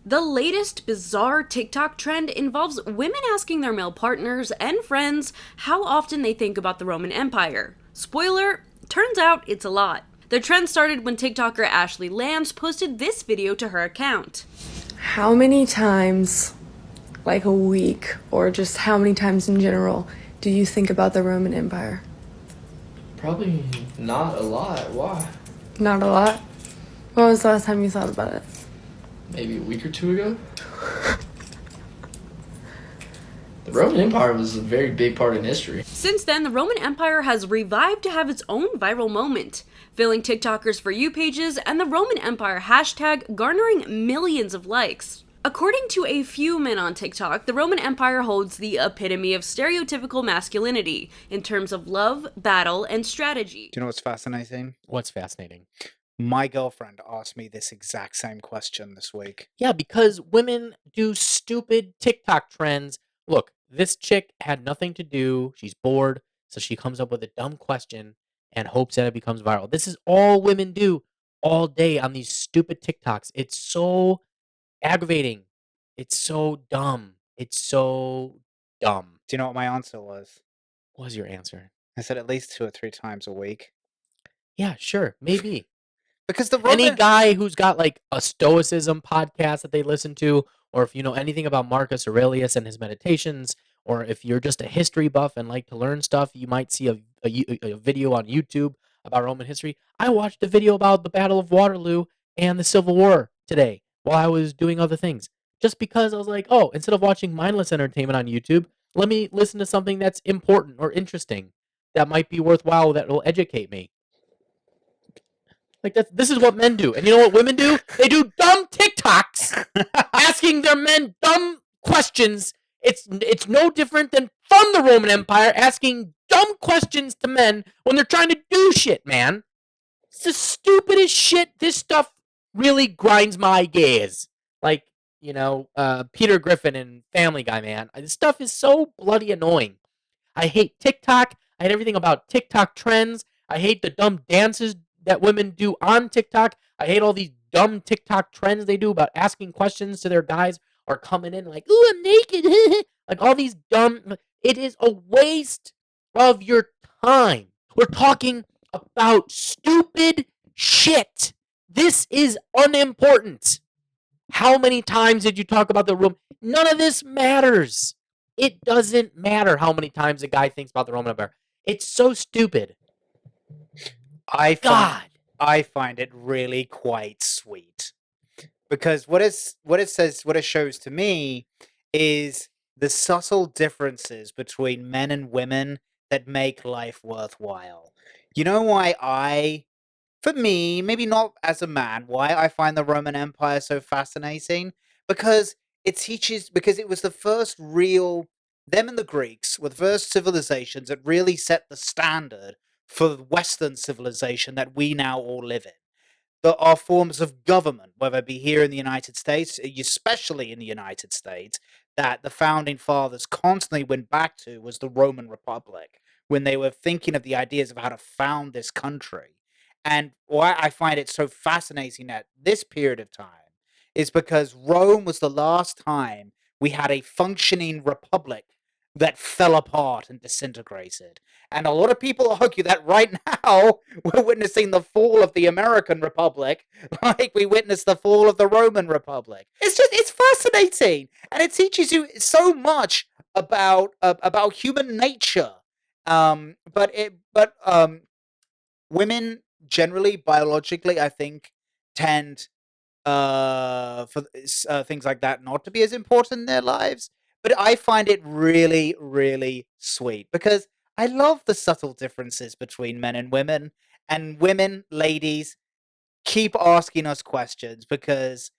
The latest bizarre TikTok trend involves women asking their male partners and friends how often they think about the Roman Empire. Spoiler, turns out it's a lot. The trend started when TikToker Ashley Lambs posted this video to her account. How many times, like a week, or just how many times in general, do you think about the Roman Empire? Probably not a lot. Why? Not a lot? When was the last time you thought about it? Maybe a week or two ago? The Roman Empire was a very big part in history. Since then, the Roman Empire has revived to have its own viral moment, filling TikTokers' For You pages and the Roman Empire hashtag garnering millions of likes. According to a few men on TikTok, the Roman Empire holds the epitome of stereotypical masculinity in terms of love, battle, and strategy. Do you know what's fascinating? What's fascinating? My girlfriend asked me this exact same question this week. Yeah, because women do stupid TikTok trends. Look, this chick had nothing to do. She's bored, so she comes up with a dumb question and hopes that it becomes viral. This is all women do all day on these stupid TikToks. It's so aggravating. It's so dumb. It's so dumb. Do you know what my answer was? What was your answer? I said at least 2 or 3 times a week. Yeah, sure, maybe. Because the Any Roman... guy who's got like a stoicism podcast that they listen to, or if you know anything about Marcus Aurelius and his meditations, or if you're just a history buff and like to learn stuff, you might see a video on YouTube about Roman history. I watched a video about the Battle of Waterloo and the Civil War today while I was doing other things. Just because I was like, oh, instead of watching mindless entertainment on YouTube, let me listen to something that's important or interesting that might be worthwhile that will educate me. Like this is what men do. And you know what women do? They do dumb TikToks asking their men dumb questions. It's no different than from the Roman Empire asking dumb questions to men when they're trying to do shit, man. It's the stupidest shit. This stuff really grinds my gears. Like, Peter Griffin and Family Guy, man. This stuff is so bloody annoying. I hate TikTok. I hate everything about TikTok trends. I hate the dumb dances that women do on TikTok. I hate all these dumb TikTok trends they do about asking questions to their guys or coming in like, "Ooh, I'm naked." Like all these dumb. It is a waste of your time. We're talking about stupid shit. This is unimportant. How many times did you talk about the room? None of this matters. It doesn't matter how many times a guy thinks about the Roman Empire. It's so stupid. God. I find it really quite sweet. Because what it shows to me is the subtle differences between men and women that make life worthwhile. You know why for me, maybe not as a man, why I find the Roman Empire so fascinating? Because because it was the first real, them and the Greeks were the first civilizations that really set the standard for the Western civilization that we now all live in. There are forms of government, whether it be here in the United States, especially in the United States, that the founding fathers constantly went back to was the Roman Republic when they were thinking of the ideas of how to found this country. And why I find it so fascinating at this period of time is because Rome was the last time we had a functioning republic that fell apart and disintegrated. And a lot of people argue that right now we're witnessing the fall of the American Republic like we witnessed the fall of the Roman Republic. It's fascinating. And it teaches you so much about human nature. But women generally biologically, I think, tend for things like that not to be as important in their lives. But I find it really, really sweet because I love the subtle differences between men and women. And women, ladies, keep asking us questions because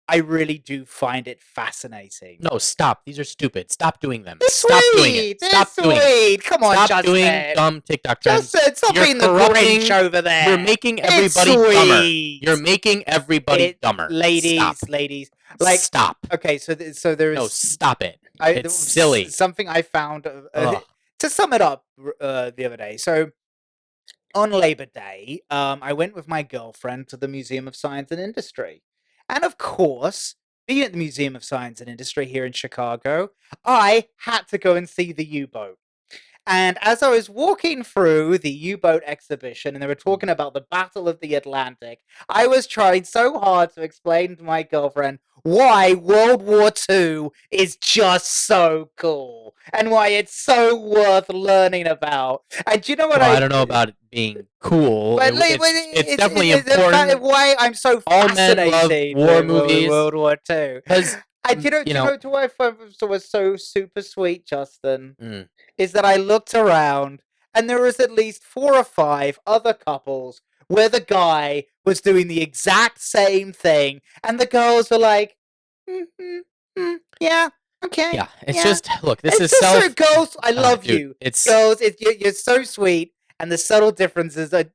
I really do find it fascinating. No, stop. These are stupid. Stop doing them. They're Stop doing sweet. it. They're Stop doing it. sweet. Come on, Stop Justin. doing dumb TikTok trends. Justin, stop You're being the corrupting- Grinch over there. You're making It's everybody dumber. sweet. You're making everybody dumber. Ladies, Stop. ladies. Like, stop. okay, so there's No, stop it. It's silly. Something I found Ugh. to sum it up the other day. So on Labor Day, I went with my girlfriend to the Museum of Science and Industry, and of course, being at the Museum of Science and Industry here in Chicago, I had to go and see the U-boat. And as I was walking through the U-boat exhibition and they were talking about the Battle of the Atlantic, I was trying so hard to explain to my girlfriend why World War II is just so cool and why it's so worth learning about. And do you know what Well, I don't know about it being cool. but It's definitely it's the fact important. why I'm so All men love fascinated war with movies World War II. because And do you know. what I thought was so super sweet, Justin? Mm. Is that I looked around and there was at least 4 or 5 other couples where the guy was doing the exact same thing and the girls were like, yeah, okay. Yeah, it's yeah. just look. This It's is just so, girls, I love dude, you. It's Girls, you're so sweet and the subtle differences are,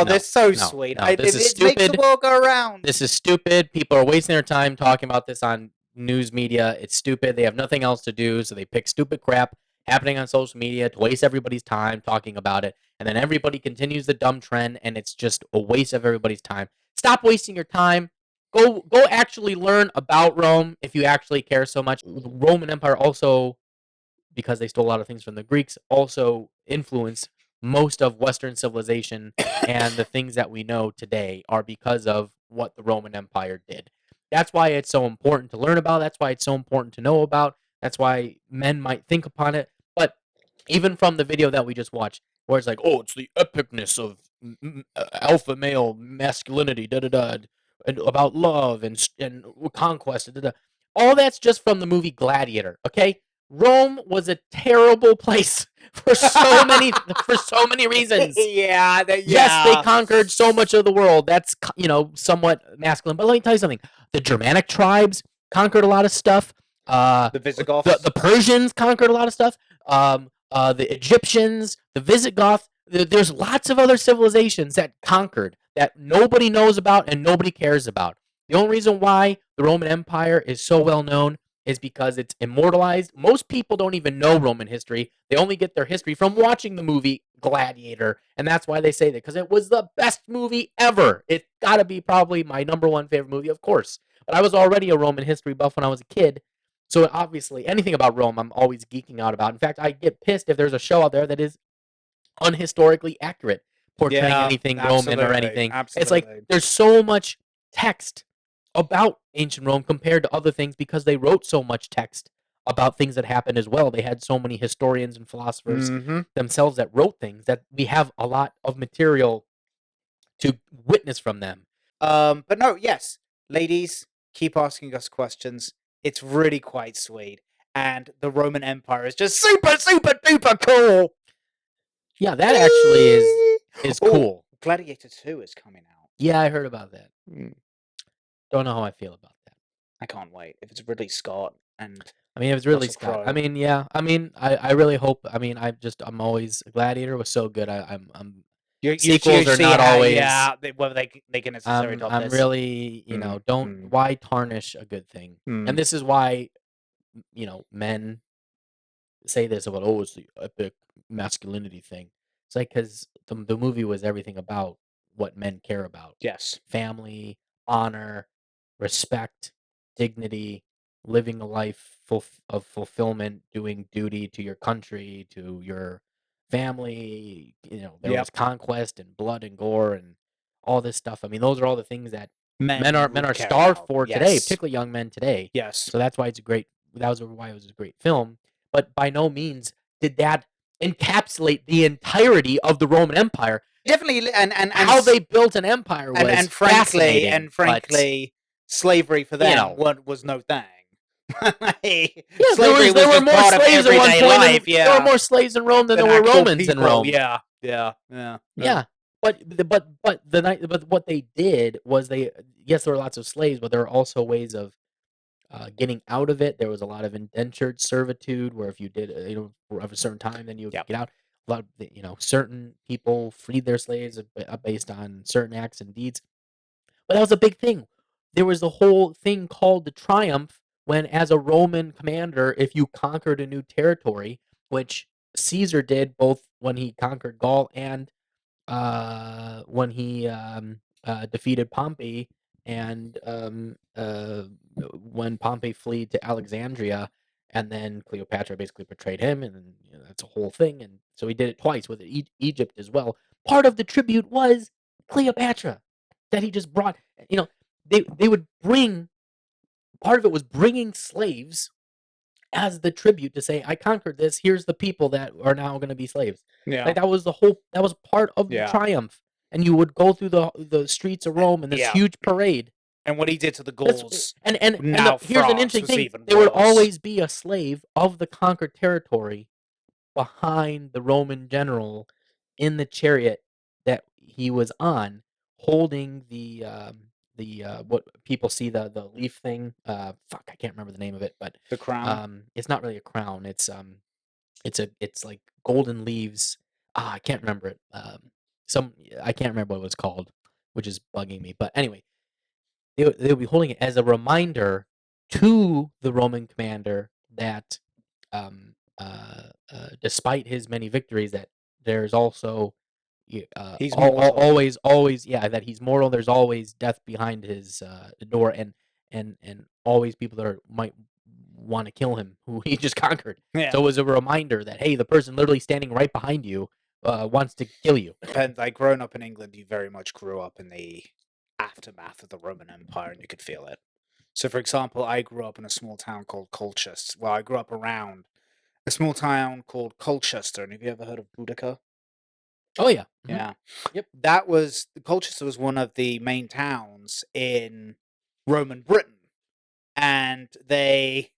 they're so no, sweet. no, this is It makes the stupid. world go around. This is stupid. People are wasting their time talking about this on news media. It's stupid. They have nothing else to do, so they pick stupid crap happening on social media to waste everybody's time talking about it, and then everybody continues the dumb trend, and it's just a waste of everybody's time. Stop wasting your time. Go actually learn about Rome if you actually care so much. The Roman Empire also, because they stole a lot of things from the Greeks, also influenced most of Western civilization, and the things that we know today are because of what the Roman Empire did. That's why it's so important to learn about. That's why it's so important to know about. That's why men might think upon it. But even from the video that we just watched, where it's like, oh, it's the epicness of alpha male masculinity, da da da, and about love and conquest, da da da. All that's just from the movie Gladiator. Okay, Rome was a terrible place for so many reasons. Yeah. Yes, they conquered so much of the world. That's somewhat masculine. But let me tell you something: the Germanic tribes conquered a lot of stuff. The Visigoths. The Persians conquered a lot of stuff. The Egyptians, the Visigoths. There's lots of other civilizations that conquered that nobody knows about and nobody cares about. The only reason why the Roman Empire is so well known is because it's immortalized. Most people don't even know Roman history. They only get their history from watching the movie Gladiator, and that's why they say that, because it was the best movie ever. It's got to be probably my number one favorite movie, of course. But I was already a Roman history buff when I was a kid, so obviously anything about Rome I'm always geeking out about. In fact, I get pissed if there's a show out there that is unhistorically accurate, portraying anything Roman or anything. It's like there's so much text about ancient Rome compared to other things because they wrote so much text about things that happened as well. They had so many historians and philosophers themselves that wrote things that we have a lot of material to witness from them. But no, yes, ladies, keep asking us questions. It's really quite sweet. And the Roman Empire is just super, super, duper cool. Yeah, that actually is cool. Gladiator 2 is coming out. Yeah, I heard about that. Don't know how I feel about that. I can't wait. If it's Ridley Scott and I mean, if it's Ridley Russell Scott, Crowe. I mean, yeah. I mean, I really hope. I mean, I'm always Gladiator was so good. I'm sequels are not always. Yeah, whether they can necessarily top I'm this. really, why tarnish a good thing? And this is why, men say this about, oh, it's the epic masculinity thing. It's like, because the movie was everything about what men care about: Yes. family, honor, respect, dignity, living a life of fulfillment, doing duty to your country, to your family. There was conquest and blood and gore and all this stuff. I mean, those are all the things that men are would care starved about. for today, Yes. particularly young men today. Yes. So that's why it's a great. That was why it was a great film. But by no means did that encapsulate the entirety of the Roman Empire. Definitely, and how they built an empire was and frankly, slavery for them was no thing. Slavery there were more slaves at one point. There were more slaves in Rome than there were Romans in Rome. Yeah. But what they did was yes, there were lots of slaves, but there were also ways of getting out of it. There was a lot of indentured servitude, where if you did, for a certain time, then you would get out. A lot of, certain people freed their slaves based on certain acts and deeds. But that was a big thing. There was the whole thing called the triumph, when, as a Roman commander, if you conquered a new territory, which Caesar did both when he conquered Gaul and when he defeated Pompey and when Pompey fled to Alexandria, and then Cleopatra basically betrayed him, and then, that's a whole thing. And so he did it twice with Egypt as well. Part of the tribute was Cleopatra that he just brought. They would bring, part of it was bringing slaves as the tribute to say, I conquered this. Here's the people that are now going to be slaves. Yeah. Like that was part of the triumph. And you would go through the streets of Rome in this huge parade. And what he did to the Gauls. And here's an France interesting was thing: even there would worse. always be a slave of the conquered territory behind the Roman general in the chariot that he was on, holding the what people see, the leaf thing. Fuck, I can't remember the name of it, but The crown. it's not really a crown. It's like golden leaves. I can't remember it. I can't remember what it was called, which is bugging me. But anyway, they would be holding it as a reminder to the Roman commander that, despite his many victories, that there's also He's mortal. always that he's mortal. There's always death behind his door, and always people that might want to kill him, who he just conquered. Yeah. So it was a reminder that, hey, the person literally standing right behind you wants to kill you. And like growing up in England, you very much grew up in the aftermath of the Roman Empire, and you could feel it. So, for example, I grew up in a small town called Colchester. Well, I grew up around a small town called Colchester. And have you ever heard of Boudica? Oh yeah. Yeah. Yep. Colchester was one of the main towns in Roman Britain, and they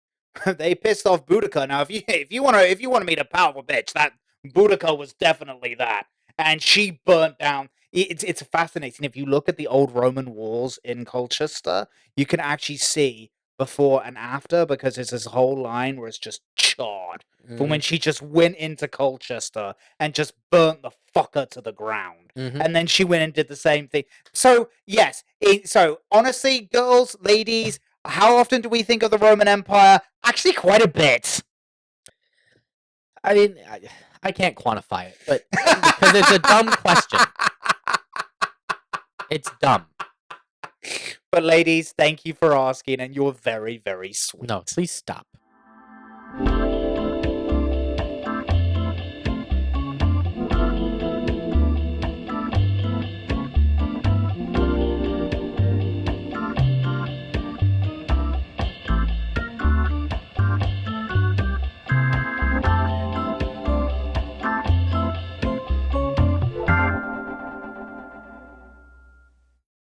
pissed off Boudica. Now, if you want to meet a powerful bitch, that Boudica was definitely that, and she burnt down. It's fascinating. If you look at the old Roman walls in Colchester, you can actually see before and after, because there's this whole line where it's just charred from when she just went into Colchester and just burnt the fucker to the ground. And then she went and did the same thing. So yes, so honestly, girls, ladies, how often do we think of the Roman Empire? Actually, quite a bit. I mean, I can't quantify it, but because it's a dumb question. It's dumb. But ladies, thank you for asking, and you're very, very sweet. No, please stop.